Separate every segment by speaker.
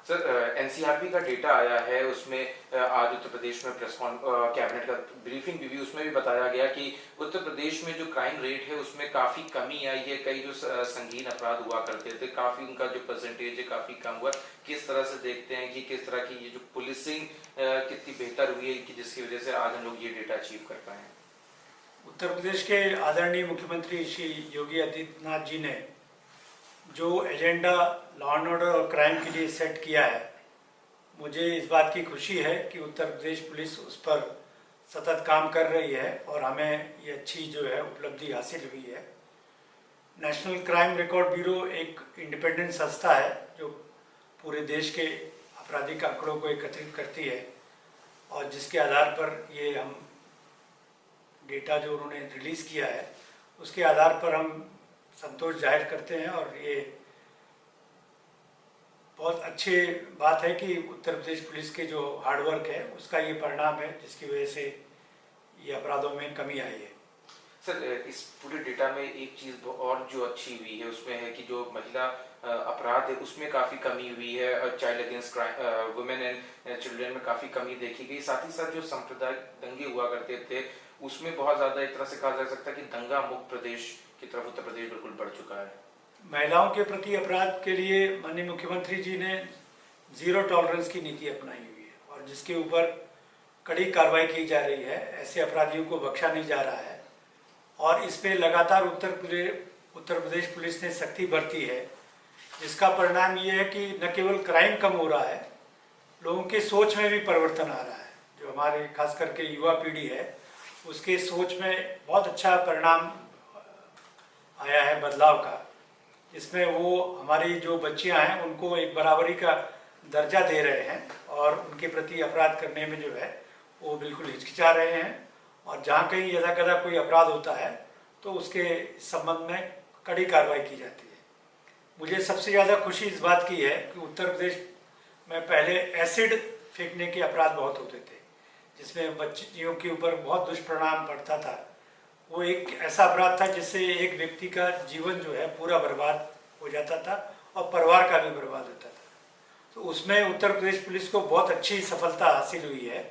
Speaker 1: Sir, NCRB का data आया है, उसमें आज उत्तर प्रदेश में कैबिनेट का ब्रीफिंग भी हुई, उसमें भी बताया गया कि उत्तर प्रदेश में जो क्राइम रेट है उसमें काफी कमी आई है। कई जो संगीन अपराध हुआ करते थे, काफी उनका जो परसेंटेज है काफी कम हुआ। किस तरह से देखते हैं कि किस तरह की ये जो पुलिसिंग कितनी बेहतर हुई है कि जिसकी वजह से आज हम लोग ये डेटा अचीव कर पाए हैं?
Speaker 2: उत्तर प्रदेश के आदरणीय मुख्यमंत्री श्री योगी आदित्यनाथ जी ने जो एजेंडा लॉ एंड ऑर्डर और क्राइम के लिए सेट किया है, मुझे इस बात की खुशी है कि उत्तर प्रदेश पुलिस उस पर सतत काम कर रही है और हमें ये अच्छी जो है उपलब्धि हासिल हुई है। नेशनल क्राइम रिकॉर्ड ब्यूरो एक इंडिपेंडेंट संस्था है जो पूरे देश के आपराधिक आंकड़ों को एकत्रित करती है और जिसके आधार पर ये हम डेटा जो उन्होंने रिलीज़ किया है उसके आधार पर हम संतोष जाहिर करते हैं और ये बहुत अच्छी बात है कि उत्तर प्रदेश पुलिस के जो हार्डवर्क है उसका ये परिणाम है जिसकी वजह से ये अपराधों में कमी आई है।
Speaker 1: सर, इस पूरे डेटा में एक चीज और जो अच्छी हुई है उसमें है कि जो महिला अपराध है उसमें काफी कमी हुई है और child against women and children में काफी कमी देखी गई। साथ ही साथ जो सांप्रदायिक दंगे हुआ करते थे उसमें बहुत ज्यादा एक तरह से कहा जा सकता है कि दंगा मुक्त प्रदेश की तरफ उत्तर प्रदेश बिल्कुल बढ़ चुका है।
Speaker 2: महिलाओं के प्रति अपराध के लिए माननीय मुख्यमंत्री जी ने जीरो टॉलरेंस की नीति अपनाई हुई है और जिसके ऊपर कड़ी कार्रवाई की जा रही है। ऐसे अपराधियों को बख्शा नहीं जा रहा है और इस पे लगातार उत्तर प्रदेश पुलिस ने सख्ती बरती है, जिसका परिणाम ये है कि न केवल क्राइम कम हो रहा है, लोगों के सोच में भी परिवर्तन आ रहा है। जो हमारे खास करके युवा पीढ़ी है उसके सोच में बहुत अच्छा परिणाम आया है बदलाव का, जिसमें वो हमारी जो बच्चियां हैं उनको एक बराबरी का दर्जा दे रहे हैं और उनके प्रति अपराध करने में जो है वो बिल्कुल हिचकिचा रहे हैं और जहाँ कहीं यदा कदा कोई अपराध होता है तो उसके संबंध में कड़ी कार्रवाई की जाती है। मुझे सबसे ज़्यादा खुशी इस बात की है कि उत्तर प्रदेश में पहले एसिड फेंकने के अपराध बहुत होते थे जिसमें बच्चियों के ऊपर बहुत दुष्परिणाम पड़ता था। वो एक ऐसा अपराध था जिससे एक व्यक्ति का जीवन जो है पूरा बर्बाद हो जाता था और परिवार का भी बर्बाद होता था। तो उसमें उत्तर प्रदेश पुलिस को बहुत अच्छी सफलता हासिल हुई है।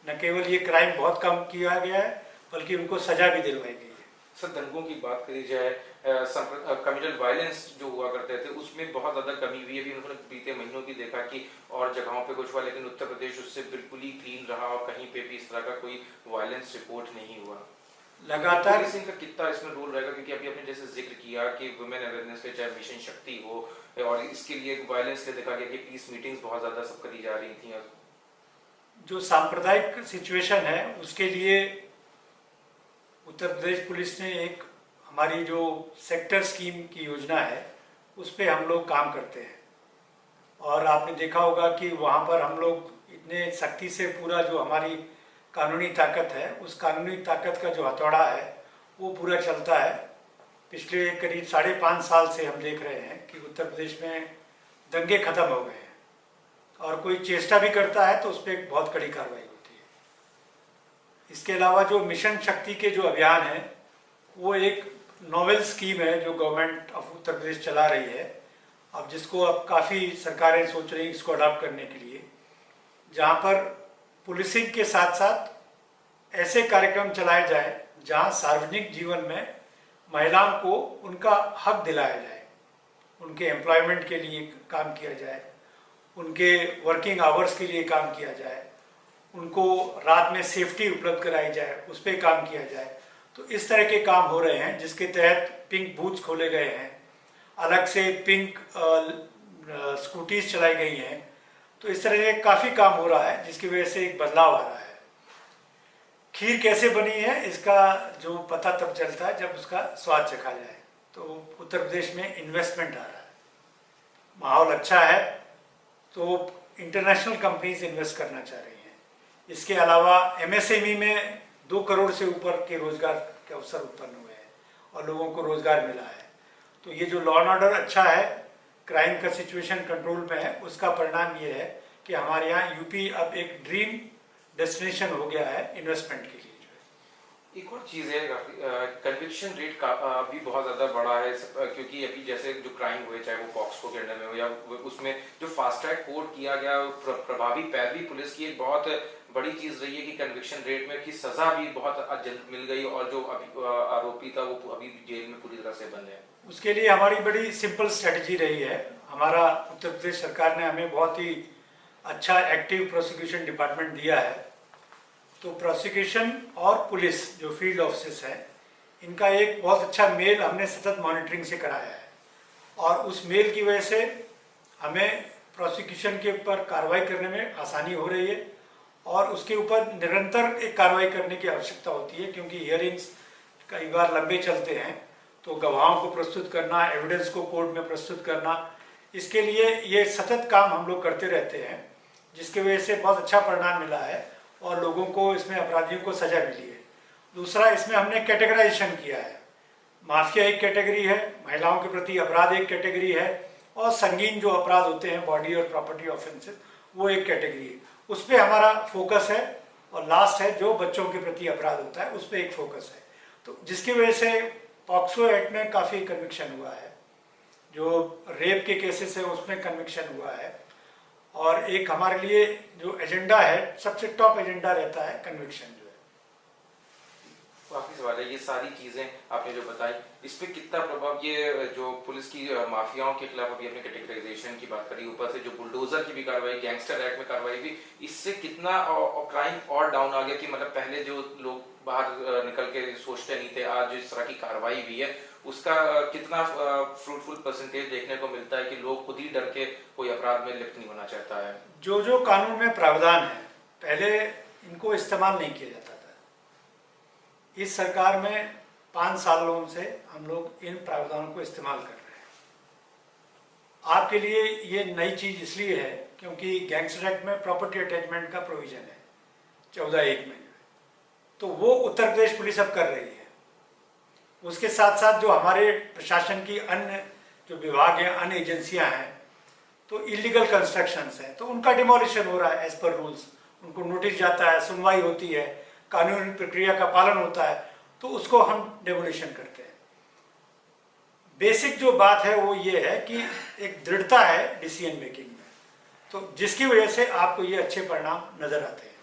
Speaker 2: न केवल ये क्राइम बहुत कम किया गया है बल्कि उनको सजा भी दिलवाई गई है।
Speaker 1: सर, दंगों की बात करी जाए, कम्युनल वायलेंस जो हुआ करते थे उसमें बहुत ज्यादा कमी हुई है। अभी उन्होंने बीते महीनों की देखा कि और जगहों पे कुछ हुआ लेकिन उत्तर प्रदेश उससे बिल्कुल ही क्लीन रहा और कहीं पे भी इस तरह का कोई वायलेंस रिपोर्ट नहीं हुआ।
Speaker 2: लगातार
Speaker 1: पुलिसिंग का कितना इसमें रोल रहेगा, क्योंकि अभी आपने जैसे जिक्र किया कि वुमेन अवेयरनेस के चाहे मिशन शक्ति हो और इसके लिए वायलेंस के देखा गया कि पीस मीटिंग्स बहुत ज्यादा सब करी जा रही थी।
Speaker 2: जो सांप्रदायिक सिचुएशन है उसके लिए उत्तर प्रदेश पुलिस ने एक हमारी जो सेक्टर स्कीम की योजना है उस पर हम लोग काम करते हैं और आपने देखा होगा कि वहाँ पर हम लोग इतने सख्ती से पूरा जो हमारी कानूनी ताकत है उस कानूनी ताकत का जो हथौड़ा है वो पूरा चलता है। पिछले करीब 5.5 साल से हम देख रहे हैं कि उत्तर प्रदेश में दंगे खत्म हो गए हैं और कोई चेष्टा भी करता है तो उस पर बहुत कड़ी कार्रवाई होती है। इसके अलावा जो मिशन शक्ति के जो अभियान है वो एक नोवेल स्कीम है जो गवर्नमेंट ऑफ उत्तर प्रदेश चला रही है, अब जिसको अब काफ़ी सरकारें सोच रही हैं इसको अडॉप्ट करने के लिए, जहाँ पर पुलिसिंग के साथ साथ ऐसे कार्यक्रम चलाए जाए जहाँ सार्वजनिक जीवन में महिलाओं को उनका हक दिलाया जाए, उनके एम्प्लॉयमेंट के लिए काम किया जाए, उनके वर्किंग आवर्स के लिए काम किया जाए, उनको रात में सेफ्टी उपलब्ध कराई जाए, उस पर काम किया जाए। तो इस तरह के काम हो रहे हैं जिसके तहत पिंक बूथ्स खोले गए हैं, अलग से पिंक स्कूटीज चलाई गई हैं। तो इस तरह से काफ़ी काम हो रहा है जिसकी वजह से एक बदलाव आ रहा है। खीर कैसे बनी है इसका जो पता तब चलता है जब उसका स्वाद चखा जाए। तो उत्तर प्रदेश में इन्वेस्टमेंट आ रहा है, माहौल अच्छा है, तो इंटरनेशनल कंपनीज इन्वेस्ट करना चाह रही हैं। इसके अलावा एमएसएमई में 2 करोड़ से ऊपर के रोजगार के अवसर उत्पन्न हुए हैं और लोगों को रोजगार मिला है। तो ये जो लॉ एंड ऑर्डर अच्छा है, क्राइम का सिचुएशन कंट्रोल में है, उसका परिणाम ये है कि हमारे यहाँ यूपी अब एक ड्रीम डेस्टिनेशन हो गया है इन्वेस्टमेंट के लिए। जो है
Speaker 1: एक और चीज़ है, कन्विक्शन रेट का भी बहुत ज़्यादा बढ़ा है क्योंकि अभी जैसे जो क्राइम हुए, चाहे वो पॉक्सो के अंडर में हो या उसमें जो फास्ट ट्रैक कोर्ट किया गया, प्रभावी पैरवी पुलिस की एक बहुत बड़ी चीज़ रही है कि कन्विक्शन रेट में की सज़ा भी बहुत जल्द मिल गई और जो आरोपी था वो अभी जेल में पूरी तरह से बंद है।
Speaker 2: उसके लिए हमारी बड़ी सिंपल स्ट्रेटजी रही है। हमारा उत्तर प्रदेश सरकार ने हमें बहुत ही अच्छा एक्टिव प्रोसिक्यूशन डिपार्टमेंट दिया है। तो प्रोसिक्यूशन और पुलिस जो फील्ड ऑफिसर्स हैं, इनका एक बहुत अच्छा मेल हमने सतत मॉनिटरिंग से कराया है और उस मेल की वजह से हमें प्रोसिक्यूशन के ऊपर कार्रवाई करने में आसानी हो रही है और उसके ऊपर निरंतर एक कार्रवाई करने की आवश्यकता होती है, क्योंकि हियरिंग्स कई बार लंबे चलते हैं। तो गवाहों को प्रस्तुत करना, एविडेंस को कोर्ट में प्रस्तुत करना, इसके लिए ये सतत काम हम लोग करते रहते हैं, जिसकी वजह से बहुत अच्छा परिणाम मिला है और लोगों को इसमें, अपराधियों को सजा मिली है। दूसरा, इसमें हमने कैटेगराइजेशन किया है। माफिया एक कैटेगरी है, महिलाओं के प्रति अपराध एक कैटेगरी है और संगीन जो अपराध होते हैं, बॉडी और प्रॉपर्टी ऑफेंसेस, वो एक कैटेगरी है। उस पर हमारा फोकस है। और लास्ट है जो बच्चों के प्रति अपराध होता है, उस पर एक फोकस है। तो जिसकी वजह से पॉक्सो एक्ट में काफ़ी कन्विक्शन हुआ है, जो रेप के केसेस है उसमें कन्विक्शन हुआ है और एक हमारे लिए जो एजेंडा है, सबसे टॉप एजेंडा रहता है कन्विक्शन जो है।
Speaker 1: काफी सवाल है, ये सारी चीजें आपने जो बताई, इस पे कितना प्रभाव ये जो पुलिस की माफियाओं के खिलाफ अभी अपने कैटेगराइजेशन की बात करी, ऊपर से जो बुलडोजर की भी कार्रवाई, गैंगस्टर एक्ट में कार्रवाई भी, इससे कितना क्राइम और डाउन आ गया कि मतलब पहले जो लोग बाहर निकल के सोचते नहीं थे, आज जो इस तरह की कार्रवाई भी है उसका कितना फ्रूटफुल परसेंटेज देखने को मिलता है कि लोग खुद ही डर के कोई अपराध में लिप्त नहीं होना चाहता है।
Speaker 2: जो जो कानून में प्रावधान है, पहले इनको इस्तेमाल नहीं किया जाता था। इस सरकार में 5 सालों से हम लोग इन प्रावधानों को इस्तेमाल कर रहे हैं। आपके लिए ये नई चीज इसलिए है क्योंकि गैंगस्टर एक्ट में प्रॉपर्टी अटैचमेंट का प्रोविजन है 14(1) में, तो वो उत्तर प्रदेश पुलिस अब कर रही है। उसके साथ साथ जो हमारे प्रशासन की अन्य जो विभाग हैं, अन्य एजेंसियां हैं, तो इलीगल कंस्ट्रक्शंस हैं, तो उनका डिमोलिशन हो रहा है एज पर रूल्स। उनको नोटिस जाता है, सुनवाई होती है, कानूनी प्रक्रिया का पालन होता है, तो उसको हम डिमोलिशन करते हैं। बेसिक जो बात है वो ये है कि एक दृढ़ता है डिसीजन मेकिंग में, तो जिसकी वजह से आपको ये अच्छे परिणाम नजर आते हैं।